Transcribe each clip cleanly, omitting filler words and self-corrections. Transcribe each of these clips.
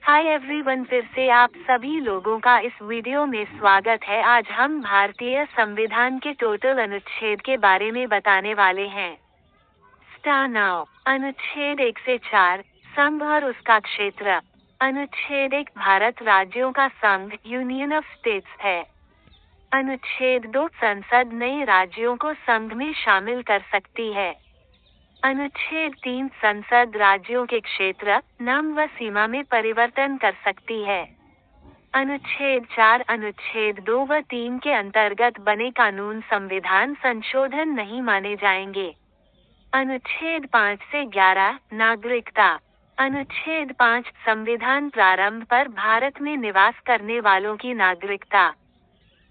Hi everyone, फिर से आप सभी लोगों का इस वीडियो में स्वागत है। आज हम भारतीय संविधान के टोटल अनुच्छेद के बारे में बताने वाले हैं। Start now. अनुच्छेद 1 से 4, संघ और उसका क्षेत्र। अनुच्छेद 1 भारत राज्यों का संघ यूनियन ऑफ स्टेट्स है। अनुच्छेद 2 संसद नए राज्यों को संघ में शामिल कर सकती है। अनुच्छेद 3 संसद राज्यों के क्षेत्र, नाम व सीमा में परिवर्तन कर सकती है। अनुच्छेद 4 अनुच्छेद 2 व 3 के अंतर्गत बने कानून संविधान संशोधन नहीं माने जाएंगे। अनुच्छेद 5 से 11 नागरिकता। अनुच्छेद 5 संविधान प्रारंभ पर भारत में निवास करने वालों की नागरिकता।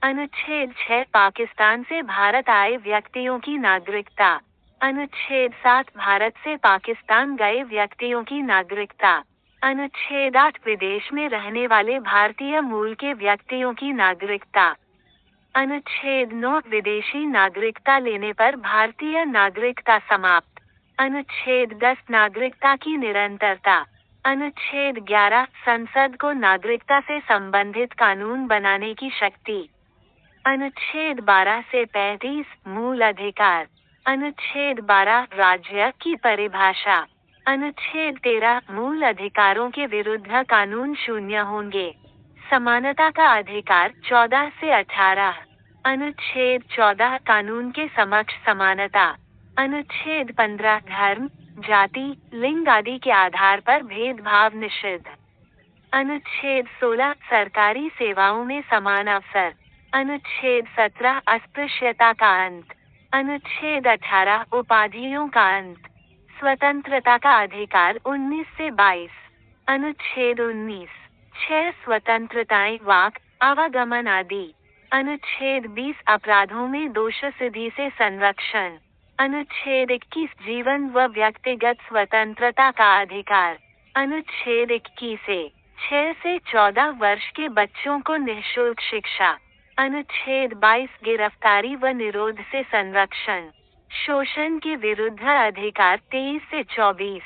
अनुच्छेद 6 पाकिस्तान से भारत आए व्यक्तियों की नागरिकता। अनुच्छेद 7 भारत से पाकिस्तान गए व्यक्तियों की नागरिकता। अनुच्छेद 8 विदेश में रहने वाले भारतीय मूल के व्यक्तियों की नागरिकता। अनुच्छेद 9 विदेशी नागरिकता लेने पर भारतीय नागरिकता समाप्त। अनुच्छेद 10 नागरिकता की निरंतरता। अनुच्छेद 11 संसद को नागरिकता से संबंधित कानून बनाने की शक्ति। अनुच्छेद 12 से 35 मूल अधिकार। अनुच्छेद 12 राज्य की परिभाषा। अनुच्छेद 13 मूल अधिकारों के विरुद्ध कानून शून्य होंगे। समानता का अधिकार 14 से 18। अनुच्छेद 14 कानून के समक्ष समानता। अनुच्छेद 15 धर्म, जाति, लिंग आदि के आधार पर भेदभाव निषिद्ध। अनुच्छेद 16 सरकारी सेवाओं में समान अवसर। अनुच्छेद 17 अस्पृश्यता का अंत। अनुच्छेद 18 उपाधियों का अंत। स्वतंत्रता का अधिकार 19 से 22। अनुच्छेद 19 6 स्वतंत्रताएं वाक, आवागमन आदि। अनुच्छेद 20 अपराधों में दोषसिद्धि से संरक्षण। अनुच्छेद 21 जीवन व व्यक्तिगत स्वतंत्रता का अधिकार। अनुच्छेद 21 6 से 14 वर्ष के बच्चों को निःशुल्क शिक्षा। अनुच्छेद 22 गिरफ्तारी व निरोध से संरक्षण। शोषण के विरुद्ध अधिकार 23 से 24।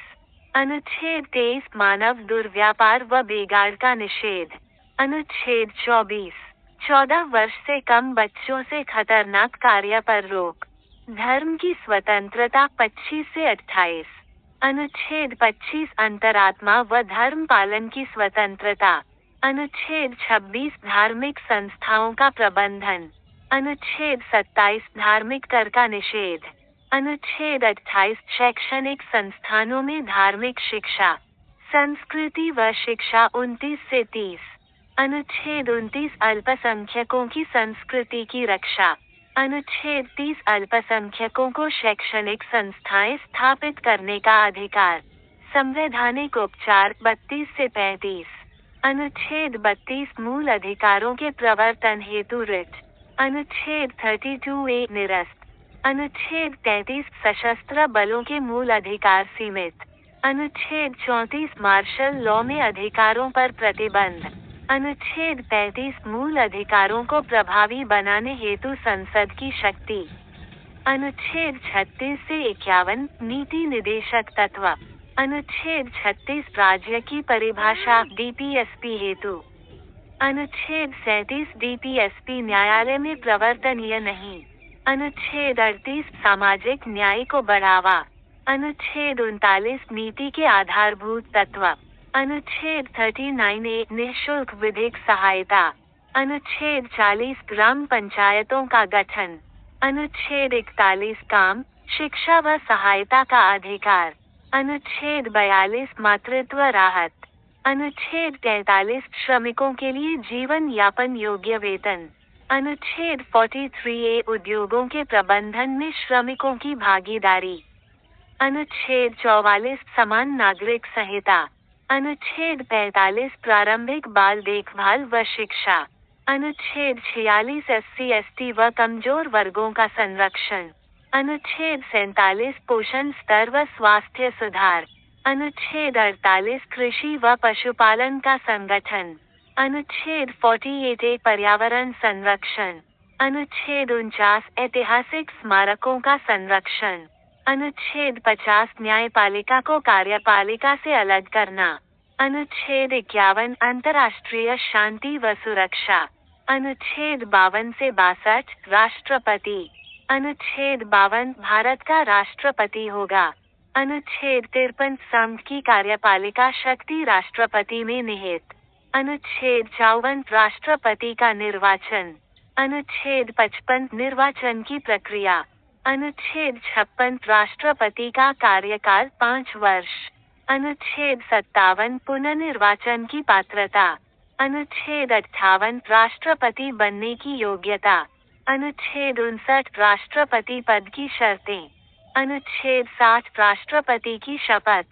अनुच्छेद 23 मानव दुर्व्यापार व बिगाड़ का निषेध। अनुच्छेद 24 14 वर्ष से कम बच्चों से खतरनाक कार्य पर रोक। धर्म की स्वतंत्रता 25 से 28। अनुच्छेद 25 अंतरात्मा व धर्म पालन की स्वतंत्रता। अनुच्छेद 26 धार्मिक संस्थाओं का प्रबंधन। अनुच्छेद 27 धार्मिक कर का निषेध। अनुच्छेद 28 शैक्षणिक संस्थानों में धार्मिक शिक्षा, संस्कृति व शिक्षा 29 से 30। अनुच्छेद 29 अल्पसंख्यकों की संस्कृति की रक्षा। अनुच्छेद 30 अल्पसंख्यकों को शैक्षणिक संस्थाएं स्थापित करने का अधिकार। संवैधानिक उपचार 32 से 35। अनुच्छेद 32 मूल अधिकारों के प्रवर्तन हेतु रिट। अनुच्छेद 32A निरस्त। अनुच्छेद 33 सशस्त्र बलों के मूल अधिकार सीमित। अनुच्छेद 34 मार्शल लॉ में अधिकारों पर प्रतिबंध। अनुच्छेद 35 मूल अधिकारों को प्रभावी बनाने हेतु संसद की शक्ति। अनुच्छेद 36 से 51 नीति निदेशक तत्व। अनुच्छेद 36 राज्य की परिभाषा डीपीएसपी हेतु। अनुच्छेद 37 डीपीएसपी न्यायालय में प्रवर्तनीय नहीं। अनुच्छेद 38 सामाजिक न्याय को बढ़ावा। अनुच्छेद 39 नीति के आधारभूत तत्व। अनुच्छेद 39A निःशुल्क विधिक सहायता। अनुच्छेद 40 ग्राम पंचायतों का गठन। अनुच्छेद 41 काम, शिक्षा व सहायता का अधिकार। अनुच्छेद 42 मातृत्व राहत। अनुच्छेद 43 श्रमिकों के लिए जीवन यापन योग्य वेतन। अनुच्छेद 43A उद्योगों के प्रबंधन में श्रमिकों की भागीदारी। अनुच्छेद 44 समान नागरिक संहिता। अनुच्छेद 45 प्रारंभिक बाल देखभाल व शिक्षा। अनुच्छेद 46 SC ST व कमजोर वर्गों का संरक्षण। अनुच्छेद 47 पोषण स्तर व स्वास्थ्य सुधार। अनुच्छेद 48 कृषि व पशुपालन का संगठन। अनुच्छेद 48A पर्यावरण संरक्षण। अनुच्छेद 49 ऐतिहासिक स्मारकों का संरक्षण। अनुच्छेद 50 न्यायपालिका को कार्यपालिका से अलग करना। अनुच्छेद 51 अंतर्राष्ट्रीय शांति व सुरक्षा। अनुच्छेद 52 से 62 राष्ट्रपति। अनुच्छेद 52 भारत का राष्ट्रपति होगा। अनुच्छेद 53 संघ की कार्यपालिका शक्ति राष्ट्रपति में निहित। अनुच्छेद 54 राष्ट्रपति का निर्वाचन। अनुच्छेद 55 निर्वाचन की प्रक्रिया। अनुच्छेद 56 राष्ट्रपति का कार्यकाल 5 वर्ष। अनुच्छेद 57 पुनर्निर्वाचन की पात्रता। अनुच्छेद 58 राष्ट्रपति बनने की योग्यता। अनुच्छेद 59 राष्ट्रपति पद की शर्तें। अनुच्छेद 60 राष्ट्रपति की शपथ।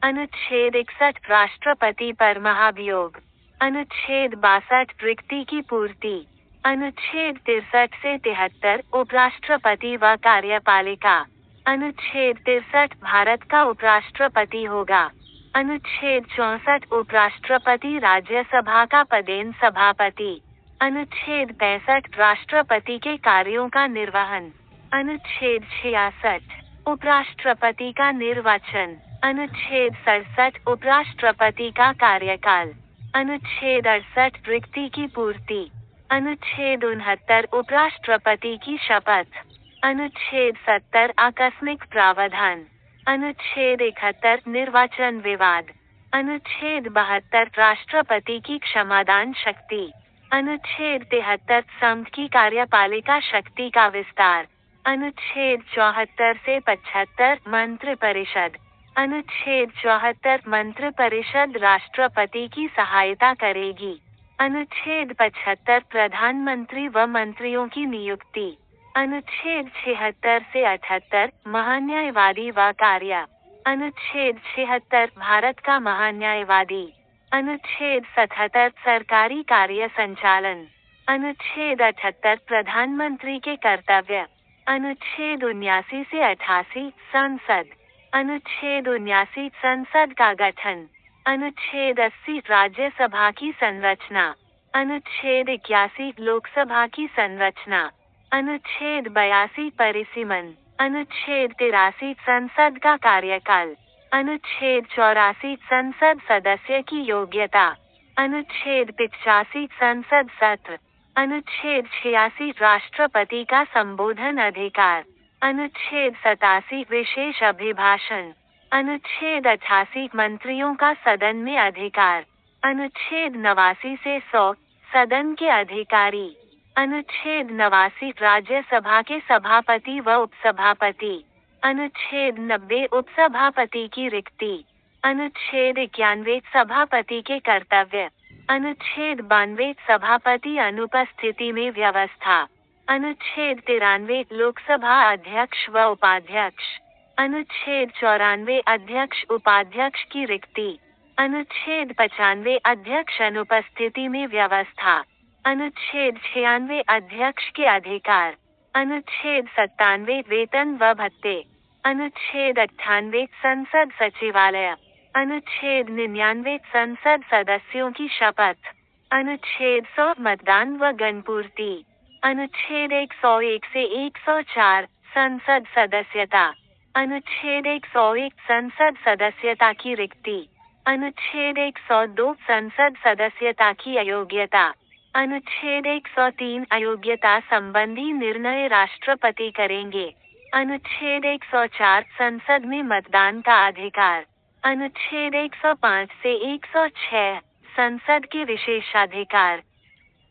अनुच्छेद 61 राष्ट्रपति पर महाभियोग। अनुच्छेद 62 रिक्ति की पूर्ति। अनुच्छेद 63 से 73 उपराष्ट्रपति व कार्यपालिका। अनुच्छेद 63 भारत का उपराष्ट्रपति होगा। अनुच्छेद 64 उपराष्ट्रपति राज्यसभा का पदेन सभापति। अनुच्छेद 65 राष्ट्रपति के कार्यों का निर्वहन। अनुच्छेद 66 उपराष्ट्रपति का निर्वाचन। अनुच्छेद 67 उपराष्ट्रपति का कार्यकाल। अनुच्छेद 68 रिक्ति की पूर्ति। अनुच्छेद 69 उपराष्ट्रपति की शपथ। अनुच्छेद 70 आकस्मिक प्रावधान। अनुच्छेद 71 निर्वाचन विवाद। अनुच्छेद 72 राष्ट्रपति की क्षमादान शक्ति। अनुच्छेद 73 संघ की कार्यपालिका शक्ति का विस्तार। अनुच्छेद 74 से 75 मंत्रिपरिषद। अनुच्छेद 74 मंत्रिपरिषद राष्ट्रपति की सहायता करेगी। अनुच्छेद 75 प्रधानमंत्री व मंत्रियों की नियुक्ति। अनुच्छेद 76 से 78 महान्यायवादी व कार्य। अनुच्छेद 76 भारत का महान्यायवादी। अनुच्छेद 77 सरकारी कार्य संचालन। अनुच्छेद 78 प्रधानमंत्री के कर्तव्य। अनुच्छेद 79 से 88 संसद। अनुच्छेद 79 संसद का गठन। अनुच्छेद 80 राज्यसभा की संरचना। अनुच्छेद 81 लोकसभा की संरचना। अनुच्छेद 82 परिसीमन। अनुच्छेद 83 संसद का कार्यकाल। अनुच्छेद 84 संसद सदस्य की योग्यता। अनुच्छेद 85 संसद सत्र। अनुच्छेद 86 राष्ट्रपति का संबोधन अधिकार। अनुच्छेद 87 विशेष अभिभाषण। अनुच्छेद 88 मंत्रियों का सदन में अधिकार। अनुच्छेद 89 से 100 सदन के अधिकारी। अनुच्छेद 89 राज्यसभा के सभापति व उपसभापति। अनुच्छेद 90 उपसभापति की रिक्ति। अनुच्छेद 91 सभापति के कर्तव्य। अनुच्छेद 92 सभापति अनुपस्थिति में व्यवस्था। अनुच्छेद 93 लोकसभा अध्यक्ष व उपाध्यक्ष। अनुच्छेद 94 अध्यक्ष उपाध्यक्ष की रिक्ति। अनुच्छेद 95 अध्यक्ष अनुपस्थिति में व्यवस्था। अनुच्छेद 96 अध्यक्ष के अधिकार। अनुच्छेद 97 वेतन व भत्ते। अनुच्छेद 98 संसद सचिवालय। अनुच्छेद 99 संसद सदस्यों की शपथ। अनुच्छेद 100 मतदान व गणपूर्ति। अनुच्छेद 101 से 104 संसद सदस्यता। अनुच्छेद 101 संसद सदस्यता की रिक्ति। अनुच्छेद 102 संसद सदस्यता की अयोग्यता। अनुच्छेद 103 अयोग्यता संबंधी निर्णय राष्ट्रपति करेंगे। अनुच्छेद 104 संसद में मतदान का अधिकार। अनुच्छेद 105 से 106 संसद के विशेषाधिकार।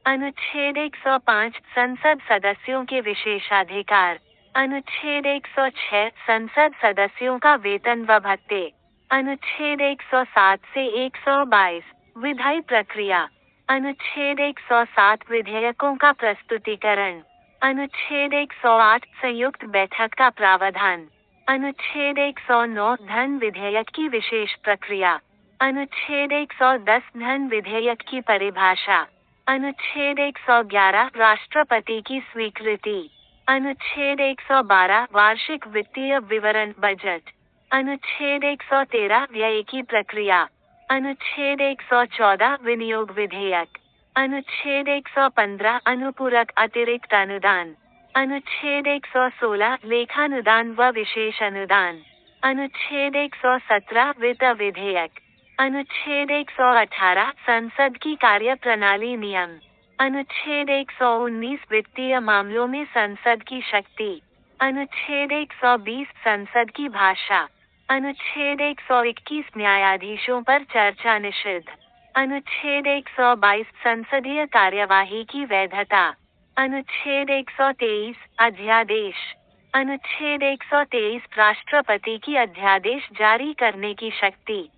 अनुच्छेद 105 संसद सदस्यों के विशेषाधिकार। अनुच्छेद 106 संसद सदस्यों का वेतन व भत्ते। अनुच्छेद 107 से 122 विधायी प्रक्रिया। अनुच्छेद 107 विधेयकों का प्रस्तुतिकरण। अनुच्छेद 108 संयुक्त बैठक का प्रावधान। अनुच्छेद 109 धन विधेयक की विशेष प्रक्रिया। अनुच्छेद 110 धन विधेयक की परिभाषा। अनुच्छेद 111 राष्ट्रपति की स्वीकृति। अनुच्छेद 112 वार्षिक वित्तीय विवरण बजट। अनुच्छेद 113 व्यय की प्रक्रिया। अनुच्छेद 114 विनियोग विधेयक। अनुच्छेद 115 अनुपूरक अतिरिक्त अनुदान। अनुच्छेद 116 लेखानुदान व विशेष अनुदान। अनुच्छेद 117 वित्त विधेयक। अनुच्छेद 118 संसद की कार्यप्रणाली नियम। अनुच्छेद 119 वित्तीय मामलों में संसद की शक्ति। अनुच्छेद 120 संसद की भाषा। अनुच्छेद 121 न्यायाधीशों पर चर्चा निषिद्ध। अनुच्छेद 122 संसदीय कार्यवाही की वैधता। अनुच्छेद 123 अध्यादेश। अनुच्छेद 123 राष्ट्रपति की अध्यादेश जारी करने की शक्ति।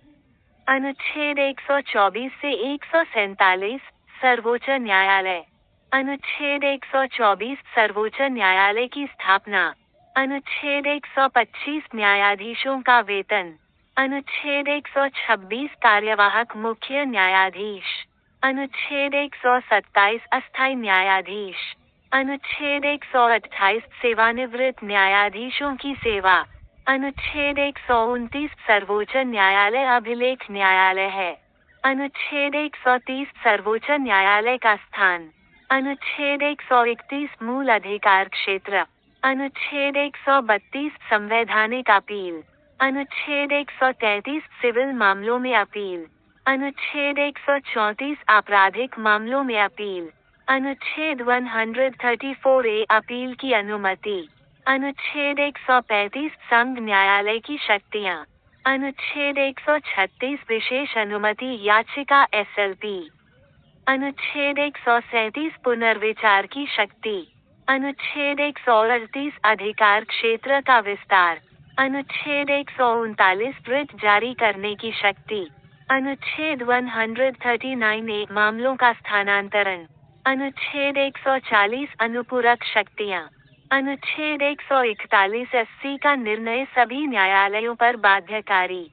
अनुच्छेद 124 से 147 सर्वोच्च न्यायालय। अनुच्छेद 124 सर्वोच्च न्यायालय की स्थापना। अनुच्छेद 125 न्यायाधीशों का वेतन। अनुच्छेद 126 कार्यवाहक मुख्य न्यायाधीश। अनुच्छेद 127 अस्थायी न्यायाधीश। अनुच्छेद 128 सेवानिवृत्त न्यायाधीशों की सेवा। अनुच्छेद 129 सर्वोच्च न्यायालय अभिलेख न्यायालय है। अनुच्छेद 130 सर्वोच्च न्यायालय का स्थान। अनुच्छेद 131 मूल अधिकार क्षेत्र। अनुच्छेद 132 संवैधानिक अपील। अनुच्छेद 133 सिविल मामलों में अपील। अनुच्छेद 134 आपराधिक मामलों में अपील। अनुच्छेद 134A अपील की अनुमति। अनुच्छेद 135 संघ न्यायालय की शक्तियाँ। अनुच्छेद 136 विशेष अनुमति याचिका SLP। अनुच्छेद 137 पुनर्विचार की शक्ति। अनुच्छेद 138 अधिकार क्षेत्र का विस्तार। अनुच्छेद 139 रिट जारी करने की शक्ति। अनुच्छेद 139A मामलों का स्थानांतरण। अनुच्छेद 140 अनुपूरक शक्तियाँ। अनुच्छेद 141 SC का निर्णय सभी न्यायालयों पर बाध्यकारी।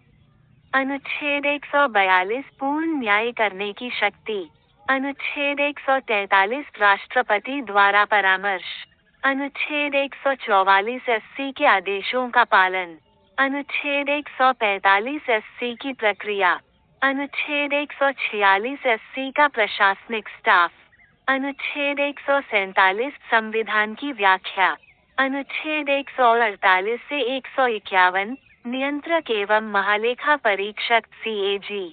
अनुच्छेद 142 पूर्ण न्याय करने की शक्ति। अनुच्छेद 143 राष्ट्रपति द्वारा परामर्श। अनुच्छेद 144 SC के आदेशों का पालन। अनुच्छेद 145 SC की प्रक्रिया। अनुच्छेद 146 SC का प्रशासनिक स्टाफ। अनुच्छेद 147 संविधान की व्याख्या। अनुच्छेद 148 से 151 नियंत्रक एवं महालेखा परीक्षक CAG।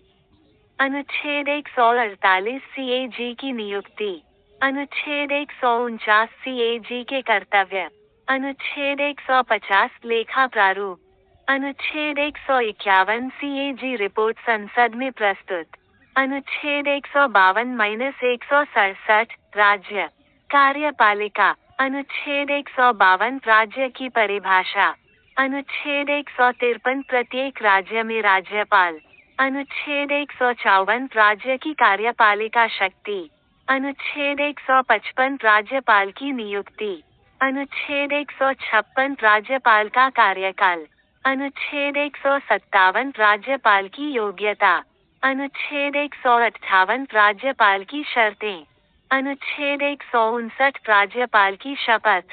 अनुच्छेद 148 CAG की नियुक्ति। अनुच्छेद 149 CAG के कर्तव्य। अनुच्छेद 150 लेखा प्रारूप। अनुच्छेद 151 CAG रिपोर्ट संसद में प्रस्तुत। अनुच्छेद 152-167 राज्य कार्यपालिका। अनुच्छेद 152 राज्य की परिभाषा। अनुच्छेद 153 प्रत्येक राज्य में राज्यपाल। अनुच्छेद 154 राज्य की कार्यपालिका शक्ति। अनुच्छेद 155 राज्यपाल की नियुक्ति। अनुच्छेद 156 राज्यपाल का कार्यकाल। अनुच्छेद 157 राज्यपाल की योग्यता। अनुच्छेद 158 राज्यपाल की शर्तें। अनुच्छेद 159 राज्यपाल की शपथ।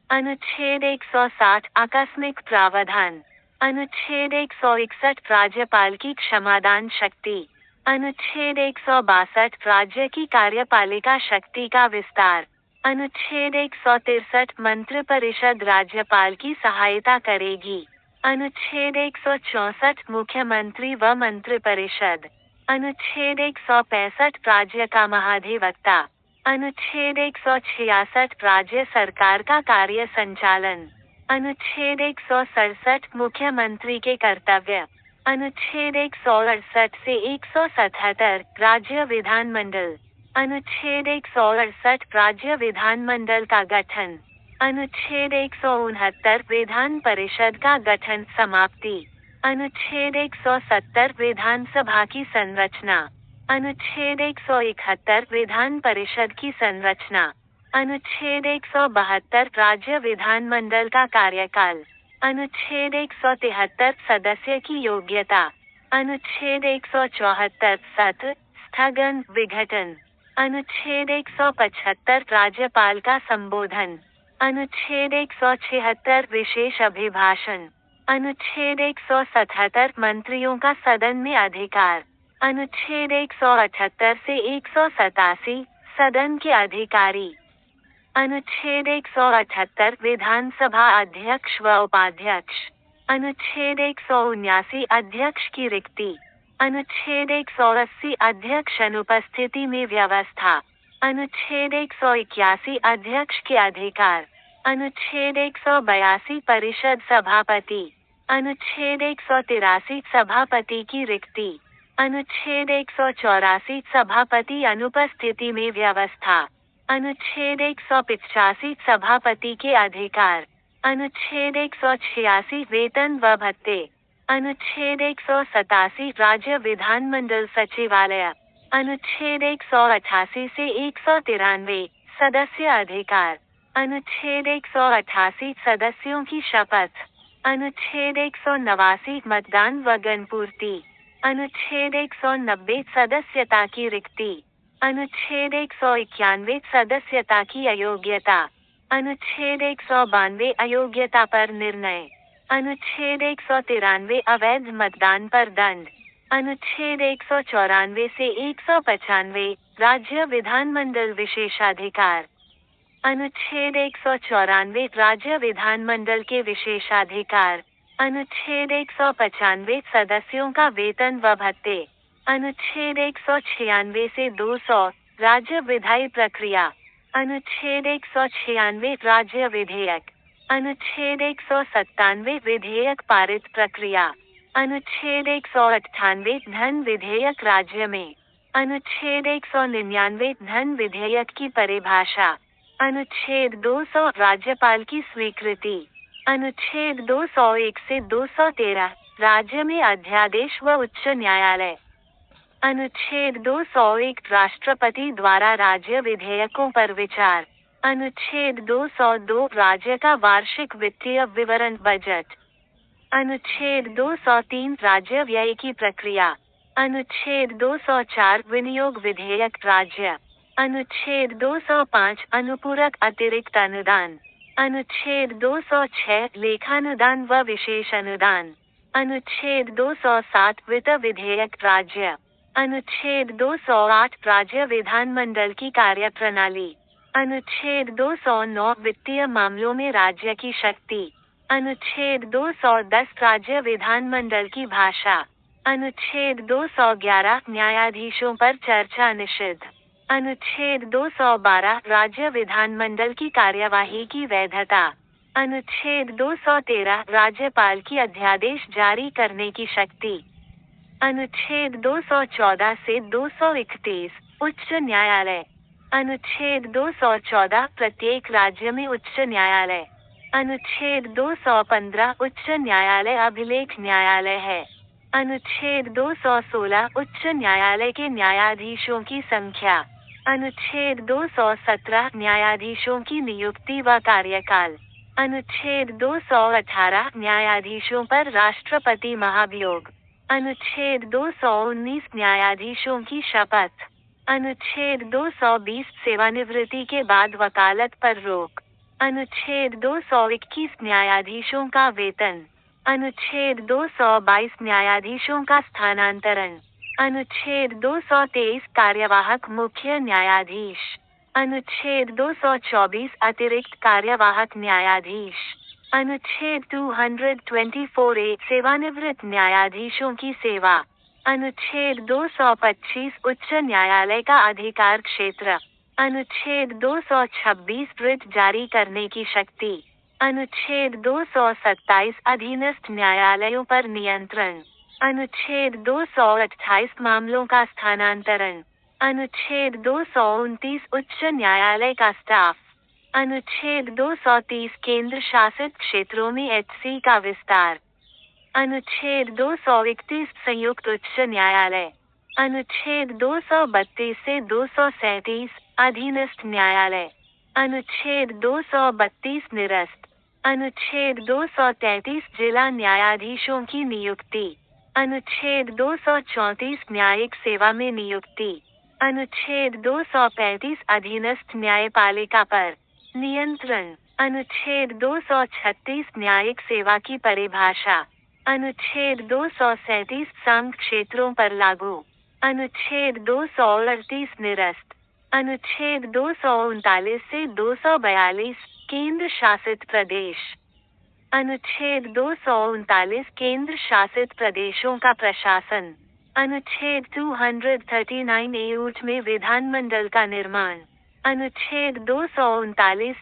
अनुच्छेद 160 आकस्मिक प्रावधान। अनुच्छेद 161 राज्यपाल की क्षमादान शक्ति। अनुच्छेद 162 राज्य की कार्यपालिका शक्ति का विस्तार। अनुच्छेद 163 मंत्रिपरिषद राज्यपाल की सहायता करेगी। अनुच्छेद 164 मुख्यमंत्री व मंत्रिपरिषद। अनुच्छेद 165 राज्य का महाधिवक्ता। अनुच्छेद 166 राज्य सरकार का कार्य संचालन। अनुच्छेद 167 मुख्यमंत्री के कर्तव्य। अनुच्छेद 168 से 177 राज्य विधानमंडल। अनुच्छेद 168 राज्य विधानमंडल का गठन। अनुच्छेद 169 विधान परिषद का गठन समाप्ति। अनुच्छेद 170 विधानसभा की संरचना। अनुच्छेद 171 विधान परिषद की संरचना। अनुच्छेद 172 राज्य विधानमंडल का कार्यकाल। अनुच्छेद 173 सदस्य की योग्यता। अनुच्छेद 174 सत्र स्थगन विघटन। अनुच्छेद 175 राज्यपाल का संबोधन। अनुच्छेद 176 विशेष अभिभाषण। अनुच्छेद 177 मंत्रियों का सदन में अधिकार। अनुच्छेद 178 से 187 सदन के अधिकारी। अनुच्छेद 178 विधानसभा अध्यक्ष व उपाध्यक्ष। अनुच्छेद 179 अध्यक्ष की रिक्ति। अनुच्छेद 180 अध्यक्ष अनुपस्थिति में व्यवस्था। अनुच्छेद 181 अध्यक्ष के अधिकार। अनुच्छेद 182 परिषद सभापति। अनुच्छेद 183 सभापति की रिक्ति। अनुच्छेद 184 सभापति अनुपस्थिति में व्यवस्था। अनुच्छेद 185 सभापति के अधिकार। अनुच्छेद 186 वेतन व भत्ते। अनुच्छेद 187 राज्य विधानमंडल सचिवालय। अनुच्छेद 188 से 193 सदस्य अधिकार। अनुच्छेद 188 सदस्यों की शपथ। अनुच्छेद 189 मतदान व गणपूर्ति। अनुच्छेद 190 सदस्यता की रिक्ति। अनुच्छेद 191 सदस्यता की अयोग्यता। अनुच्छेद 192 अयोग्यता पर निर्णय। अनुच्छेद 193 अवैध मतदान पर दंड। अनुच्छेद 194 से 195 राज्य विधानमंडल विशेषाधिकार। अनुच्छेद 194 राज्य विधानमंडल के विशेषाधिकार। अनुच्छेद 195 सदस्यों का वेतन व भत्ते। अनुच्छेद 196 से 200 राज्य विधायी प्रक्रिया। अनुच्छेद 196 राज्य विधेयक। अनुच्छेद 197 विधेयक पारित प्रक्रिया। अनुच्छेद 198 धन विधेयक राज्य में। अनुच्छेद 199 धन विधेयक की परिभाषा। अनुच्छेद 200 राज्यपाल की स्वीकृति। अनुच्छेद 201 से 213 राज्य में अध्यादेश व उच्च न्यायालय। अनुच्छेद 201 राष्ट्रपति द्वारा राज्य विधेयकों पर विचार। अनुच्छेद 202 राज्य का वार्षिक वित्तीय विवरण बजट। अनुच्छेद 203 राज्य व्यय की प्रक्रिया। अनुच्छेद 204 विनियोग विधेयक राज्य। अनुच्छेद 205 अनुपूरक अतिरिक्त अनुदान। अनुच्छेद 206 लेखानुदान व विशेष अनुदान। अनुच्छेद 207 वित्त विधेयक राज्य। अनुच्छेद 208 राज्य विधानमंडल की कार्यप्रणाली। अनुच्छेद 209 वित्तीय मामलों में राज्य की शक्ति। अनुच्छेद 210 राज्य विधानमंडल की भाषा। अनुच्छेद 211 न्यायाधीशों पर चर्चा निषिद्ध। अनुच्छेद 212 राज्य विधानमंडल की कार्यवाही की वैधता। अनुच्छेद 213 राज्यपाल की अध्यादेश जारी करने की शक्ति। अनुच्छेद 214 से 231 उच्च न्यायालय। अनुच्छेद 214 प्रत्येक राज्य में उच्च न्यायालय। अनुच्छेद 215 उच्च न्यायालय अभिलेख न्यायालय है। अनुच्छेद 216 उच्च न्यायालय के न्यायाधीशों की संख्या। अनुच्छेद 217 न्यायाधीशों की नियुक्ति व कार्यकाल। अनुच्छेद 218 न्यायाधीशों पर राष्ट्रपति महाभियोग। अनुच्छेद 219 न्यायाधीशों की शपथ। अनुच्छेद 220 सेवानिवृत्ति के बाद वकालत पर रोक। अनुच्छेद 221 न्यायाधीशों का वेतन। अनुच्छेद 222 न्यायाधीशों का स्थानांतरण। अनुच्छेद 223 कार्यवाहक मुख्य न्यायाधीश। अनुच्छेद 224 अतिरिक्त कार्यवाहक न्यायाधीश। अनुच्छेद 224A सेवानिवृत्त न्यायाधीशों की सेवा। अनुच्छेद 225 उच्च न्यायालय का अधिकार क्षेत्र। अनुच्छेद 226 रिट जारी करने की शक्ति। अनुच्छेद 227 अधीनस्थ न्यायालयों पर नियंत्रण। अनुच्छेद 228 मामलों का स्थानांतरण। अनुच्छेद 229 उच्च न्यायालय का स्टाफ। अनुच्छेद 230 केंद्र शासित क्षेत्रों में एचसी का विस्तार। अनुच्छेद 231 संयुक्त उच्च न्यायालय। अनुच्छेद 232 से 237 अधीनस्थ न्यायालय। अनुच्छेद 232 निरस्त। अनुच्छेद 233 जिला न्यायाधीशों की नियुक्ति। अनुच्छेद 234 न्यायिक सेवा में नियुक्ति। अनुच्छेद 235 अधीनस्थ न्यायपालिका पर नियंत्रण। अनुच्छेद 236 न्यायिक सेवा की परिभाषा। अनुच्छेद 237 संघ क्षेत्रों पर लागू। अनुच्छेद 238 निरस्त। अनुच्छेद 239 से 242 केंद्र शासित प्रदेश। अनुच्छेद 239 केंद्र शासित प्रदेशों का प्रशासन। अनुच्छेद 239A ऊंट में विधानमंडल का निर्माण। अनुच्छेद 239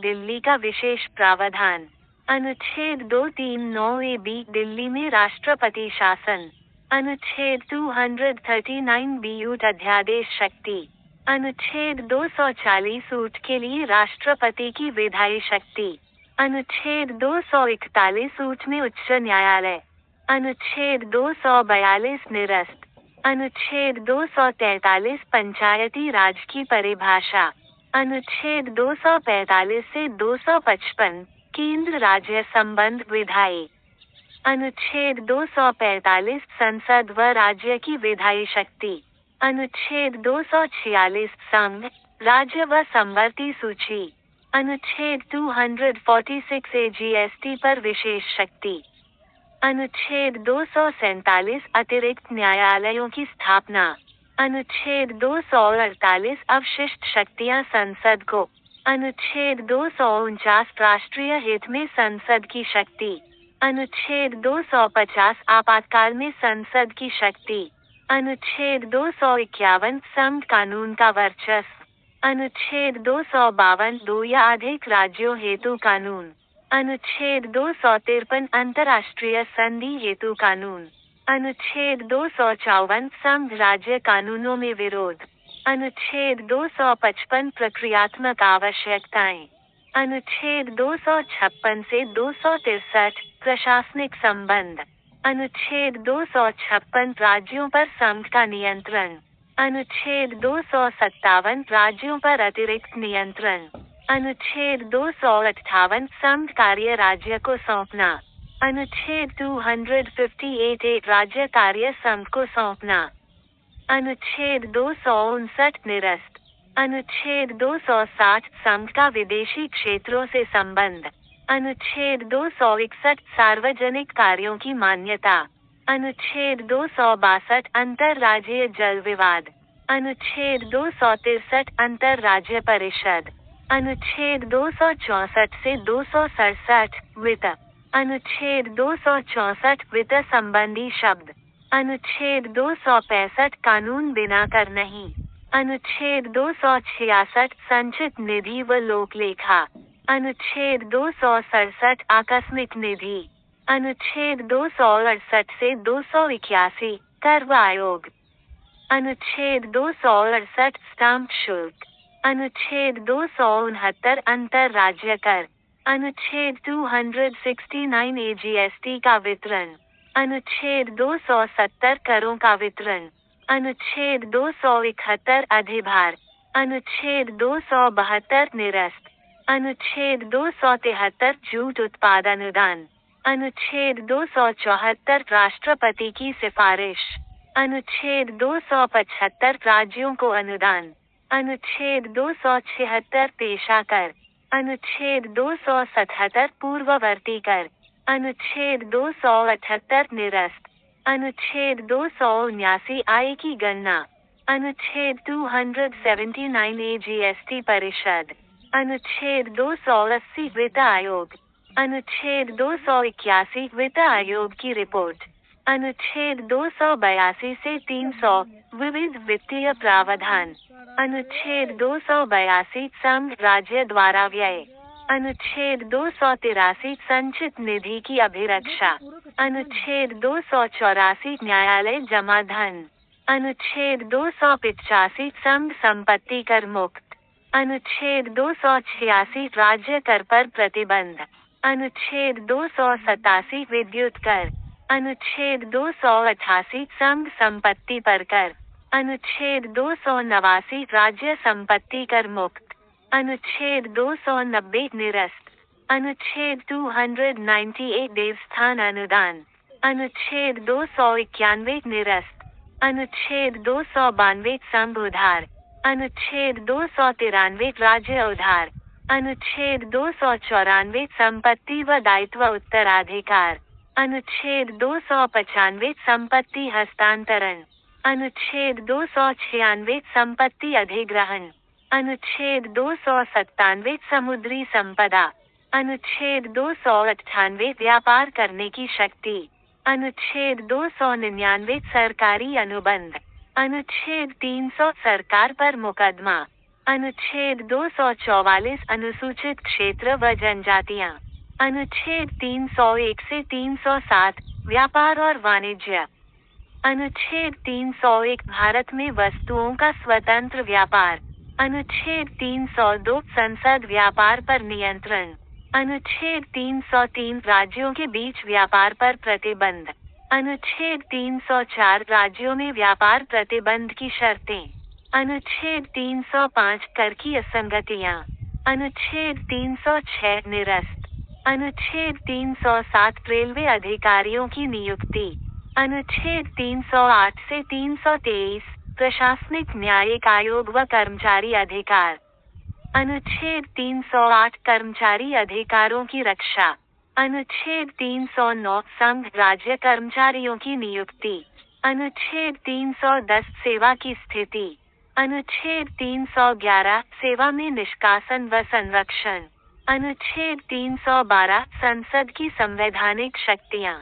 दिल्ली का विशेष प्रावधान। अनुच्छेद 239A दिल्ली में राष्ट्रपति शासन। अनुच्छेद 239B ऊंट अध्यादेश शक्ति। अनुच्छेद 240 ऊंट के लिए राष्ट्रपति की विधायी शक्ति। अनुच्छेद 241 ऊंट में उच्च न्यायालय। अनुच्छेद 242 निरस्त। अनुच्छेद 243 पंचायती राज की परिभाषा। अनुच्छेद 245 से 255 केंद्र राज्य संबंध विधायी। अनुच्छेद 245 संसद व राज्य की विधायी शक्ति। अनुच्छेद 246 संघ, राज्य व समवर्ती सूची। अनुच्छेद 246A जीएसटी पर विशेष शक्ति। अनुच्छेद 247 अतिरिक्त न्यायालयों की स्थापना। अनुच्छेद 248 अवशिष्ट शक्तियां संसद को। अनुच्छेद 249 राष्ट्रीय हित में संसद की शक्ति। अनुच्छेद 250 आपातकाल में संसद की शक्ति। अनुच्छेद 251 संघ कानून का वर्चस्व। अनुच्छेद 252 दो या अधिक राज्यों हेतु कानून। अनुच्छेद 253 अंतर्राष्ट्रीय संधि हेतु कानून। अनुच्छेद 254 संघ राज्य कानूनों में विरोध। अनुच्छेद 255 प्रक्रियात्मक आवश्यकताएं। अनुच्छेद 256 से 263 प्रशासनिक संबंध। अनुच्छेद 256 राज्यों पर संघ का नियंत्रण। अनुच्छेद 257 राज्यों पर अतिरिक्त नियंत्रण। अनुच्छेद 258 संघ कार्य राज्य को सौंपना। अनुच्छेद 258 राज्य कार्य संघ को सौंपना। अनुच्छेद 259 निरस्त। अनुच्छेद 260 संघ का विदेशी क्षेत्रों से संबंध। अनुच्छेद 261 सार्वजनिक कार्यों की मान्यता। अनुच्छेद 262 अंतर्राज्यीय जल विवाद। अनुच्छेद 263 अंतर्राज्य परिषद। अनुच्छेद 264 से 267 वित्त। अनुच्छेद 264 वित्त संबंधी शब्द। अनुच्छेद 265 कानून बिना कर नहीं। अनुच्छेद 266 संचित निधि व लोकलेखा। अनुच्छेद 267 आकस्मिक निधि। अनुच्छेद 268 से 281 कर आयोग। अनुच्छेद 268 स्टाम्प शुल्क। अनुच्छेद 269 अंतर्राज्य कर। अनुच्छेद 269A जीएसटी का वितरण। अनुच्छेद 270 करों का वितरण। अनुच्छेद 271 अधिभार। अनुच्छेद 272 निरस्त। अनुच्छेद 273 जूट उत्पाद अनुदान। अनुच्छेद 274 राष्ट्रपति की सिफारिश। अनुच्छेद 275 राज्यों को अनुदान। अनुच्छेद 276 पेशा कर। अनुच्छेद 277 पूर्ववर्ती कर। अनुच्छेद 278 निरस्त। अनुच्छेद 279 आय की गणना। अनुच्छेद 279A जीएसटी परिषद। अनुच्छेद 280 वित्त आयोग। अनुच्छेद 281 वित्त आयोग की रिपोर्ट। अनुच्छेद 282 से 300 विविध वित्तीय प्रावधान। अनुच्छेद 282 संघ राज्य द्वारा व्यय। अनुच्छेद 283 संचित निधि की अभिरक्षा। अनुच्छेद 284 न्यायालय जमा धन। अनुच्छेद 285 संघ संपत्ति कर मुक्त। अनुच्छेद 286 राज्य कर पर प्रतिबंध। अनुच्छेद 287 विद्युत कर। अनुच्छेद 288 संघ संपत्ति पर कर। अनुच्छेद 289 राज्य संपत्ति कर मुक्त। अनुच्छेद 290 निरस्त। अनुच्छेद 298 देवस्थान अनुदान। अनुच्छेद 291 निरस्त। अनुच्छेद 292 संघ उधार। अनुच्छेद 293 राज्य उधार। अनुच्छेद 294 संपत्ति व दायित्व उत्तराधिकार। अनुच्छेद 295 संपत्ति हस्तांतरण। अनुच्छेद 296 संपत्ति अधिग्रहण। अनुच्छेद 297 समुद्री संपदा। अनुच्छेद 298 व्यापार करने की शक्ति। अनुच्छेद 299 सरकारी अनुबंध। अनुच्छेद 300 सरकार पर मुकदमा। अनुच्छेद 244 अनुसूचित क्षेत्र व जनजातियां। अनुच्छेद 301 से 307 व्यापार और वाणिज्य। अनुच्छेद 301 भारत में वस्तुओं का स्वतंत्र व्यापार। अनुच्छेद 302 संसद व्यापार पर नियंत्रण। अनुच्छेद 303 राज्यों के बीच व्यापार पर प्रतिबंध। अनुच्छेद 304 राज्यों में व्यापार प्रतिबंध की शर्तें। अनुच्छेद 305 कर की असंगतियां। अनुच्छेद 306 निरस्त। अनुच्छेद 307 रेलवे अधिकारियों की नियुक्ति। अनुच्छेद 308 से 323 प्रशासनिक न्यायिक आयोग व कर्मचारी अधिकार। अनुच्छेद 308 कर्मचारी अधिकारों की रक्षा। अनुच्छेद 309 संघ राज्य कर्मचारियों की नियुक्ति। अनुच्छेद 310 सेवा की स्थिति। अनुच्छेद 311 सेवा में निष्कासन व संरक्षण। अनुच्छेद 312 संसद की संवैधानिक शक्तियां।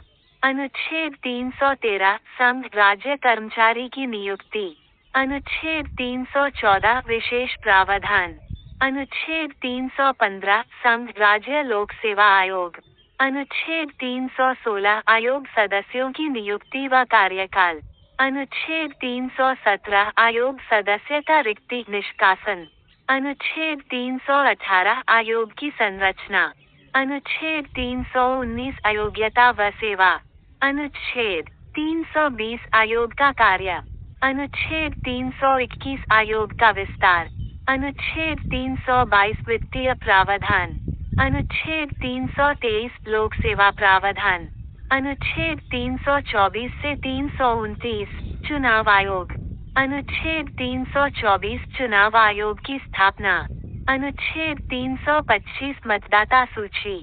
अनुच्छेद 313 संघ राज्य कर्मचारी की नियुक्ति। अनुच्छेद 314 विशेष प्रावधान। अनुच्छेद 315 संघ राज्य लोक सेवा आयोग। अनुच्छेद 316 आयोग सदस्यों की नियुक्ति व कार्यकाल। अनुच्छेद 317 आयोग सदस्य का रिक्ति निष्कासन। अनुच्छेद 318 आयोग की संरचना। अनुच्छेद 319 अयोग्यता व सेवा। अनुच्छेद 320 आयोग का कार्य। अनुच्छेद 321 आयोग का विस्तार। अनुच्छेद 322 वित्तीय प्रावधान। अनुच्छेद 323 लोक सेवा प्रावधान। अनुच्छेद 324 से 329 चुनाव आयोग। अनुच्छेद 324 चुनाव आयोग की स्थापना। अनुच्छेद 325 मतदाता सूची।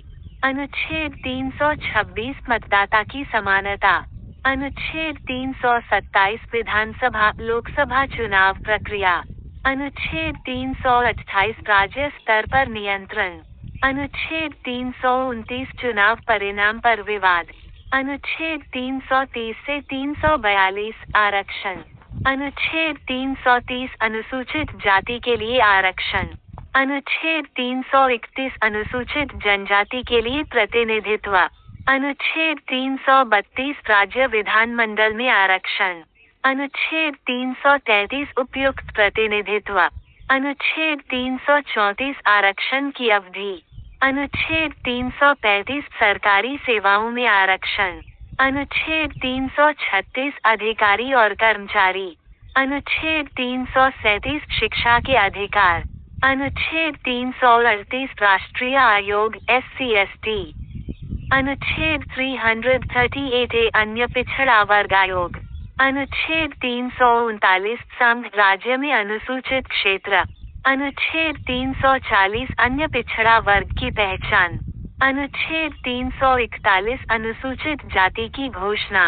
अनुच्छेद 326 मतदाता की समानता। अनुच्छेद 327 विधानसभा लोकसभा चुनाव प्रक्रिया। अनुच्छेद 328 राज्य स्तर पर नियंत्रण। अनुच्छेद 329 चुनाव परिणाम पर विवाद। अनुच्छेद 330 से 342 आरक्षण। अनुच्छेद 330 अनुसूचित जाति के लिए आरक्षण। अनुच्छेद 331 अनुसूचित जनजाति के लिए प्रतिनिधित्व। अनुच्छेद 332 राज्य विधानमंडल में आरक्षण। अनुच्छेद 333 उपयुक्त प्रतिनिधित्व। अनुच्छेद 334 आरक्षण की अवधि। अनुच्छेद 335 सरकारी सेवाओं में आरक्षण। अनुच्छेद 336 अधिकारी और कर्मचारी। अनुच्छेद 337 शिक्षा के अधिकार। अनुच्छेद 338 राष्ट्रीय आयोग SC/ST। अनुच्छेद 338A अन्य पिछड़ा वर्ग आयोग। अनुच्छेद 339 संघ राज्य में अनुसूचित क्षेत्र। अनुच्छेद 340 अन्य पिछड़ा वर्ग की पहचान। अनुच्छेद 341 अनुसूचित जाति की घोषणा।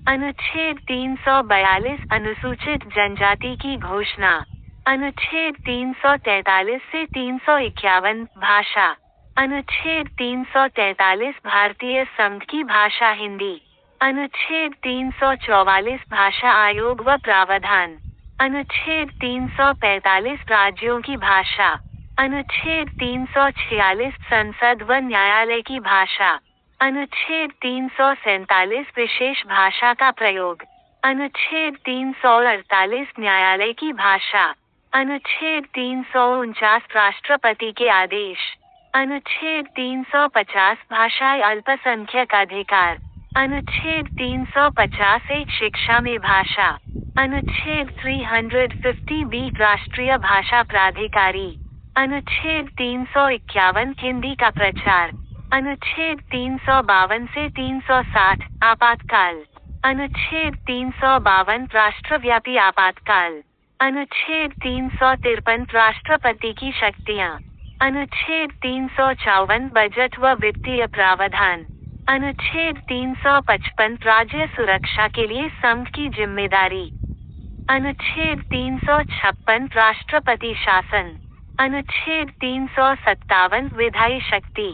अनुच्छेद 342 अनुसूचित जनजाति की घोषणा। अनुच्छेद 343 से 351 भाषा। अनुच्छेद 343 भारतीय संघ की भाषा हिंदी। अनुच्छेद 344 भाषा आयोग व प्रावधान। अनुच्छेद 345 राज्यों की भाषा। अनुच्छेद 346 संसद व न्यायालय की भाषा। अनुच्छेद 347 विशेष भाषा का प्रयोग। अनुच्छेद 348 न्यायालय की भाषा। अनुच्छेद 349 राष्ट्रपति के आदेश। अनुच्छेद 350 भाषाई अल्पसंख्यक अधिकार। अनुच्छेद 350 एक शिक्षा में भाषा। अनुच्छेद 350B राष्ट्रीय भाषा प्राधिकारी। अनुच्छेद 351 हिंदी का प्रचार। अनुच्छेद 352 से 360 आपातकाल। अनुच्छेद 352 राष्ट्रव्यापी आपातकाल। अनुच्छेद 353 राष्ट्रपति की शक्तियां। अनुच्छेद 354 बजट व वित्तीय प्रावधान। अनुच्छेद 355 राज्य सुरक्षा के लिए संघ की जिम्मेदारी। अनुच्छेद 356 राष्ट्रपति शासन। अनुच्छेद 357 विधायी शक्ति।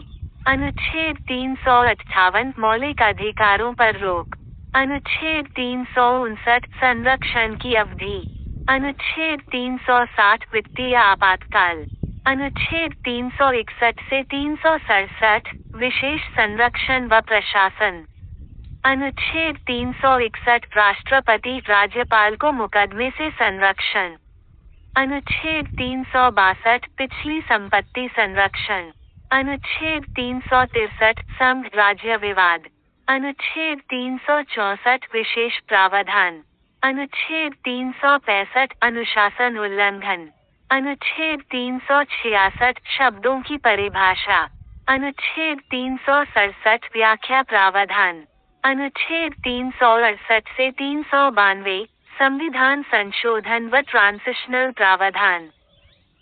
अनुच्छेद 358 मौलिक अधिकारों पर रोक। अनुच्छेद 359 संरक्षण की अवधि। अनुच्छेद 360 वित्तीय आपातकाल। अनुच्छेद 361 से 367 विशेष संरक्षण व प्रशासन। अनुच्छेद 361 राष्ट्रपति राज्यपाल को मुकदमे से संरक्षण। अनुच्छेद 362 पिछली संपत्ति संरक्षण। अनुच्छेद 363 संघ राज्य विवाद। अनुच्छेद 364 विशेष प्रावधान। अनुच्छेद 365 अनुशासन उल्लंघन। अनुच्छेद 366 शब्दों की परिभाषा। अनुच्छेद 367 व्याख्या प्रावधान। अनुच्छेद 368 से 392 संविधान संशोधन व ट्रांजिशनल प्रावधान।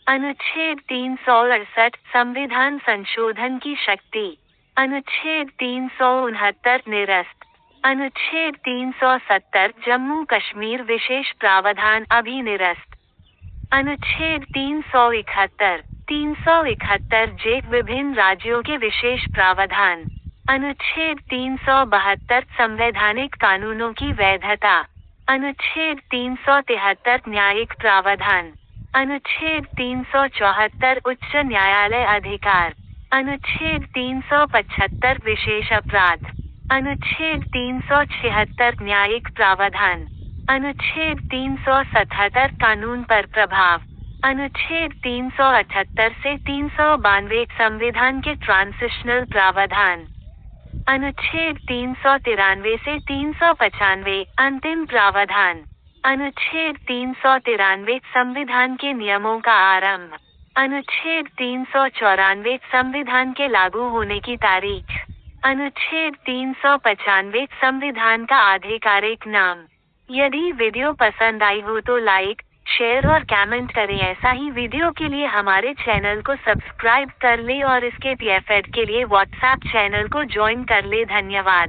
अनुच्छेद 368 संविधान संशोधन की शक्ति। अनुच्छेद 369 निरस्त। अनुच्छेद 370 जम्मू कश्मीर विशेष प्रावधान अभी निरस्त। अनुच्छेद 371 371 जे विभिन्न राज्यों के विशेष प्रावधान। अनुच्छेद 372 संवैधानिक कानूनों की वैधता। अनुच्छेद 373 न्यायिक प्रावधान। अनुच्छेद 374 उच्च न्यायालय अधिकार। अनुच्छेद 375 विशेष अपराध। अनुच्छेद 376 न्यायिक प्रावधान। अनुच्छेद 377 कानून पर प्रभाव। अनुच्छेद 378 से 392 संविधान के ट्रांजिशनल प्रावधान। अनुच्छेद 393 से 395 अंतिम प्रावधान। अनुच्छेद 393 संविधान के नियमों का आरंभ। अनुच्छेद 394 संविधान के लागू होने की तारीख। अनुच्छेद 395 संविधान का आधिकारिक नाम। यदि वीडियो पसंद आई हो तो लाइक, शेयर और कमेंट करें। ऐसा ही वीडियो के लिए हमारे चैनल को सब्सक्राइब कर ले और इसके पीएफएड के लिए व्हाट्सएप चैनल को ज्वाइन कर ले। धन्यवाद।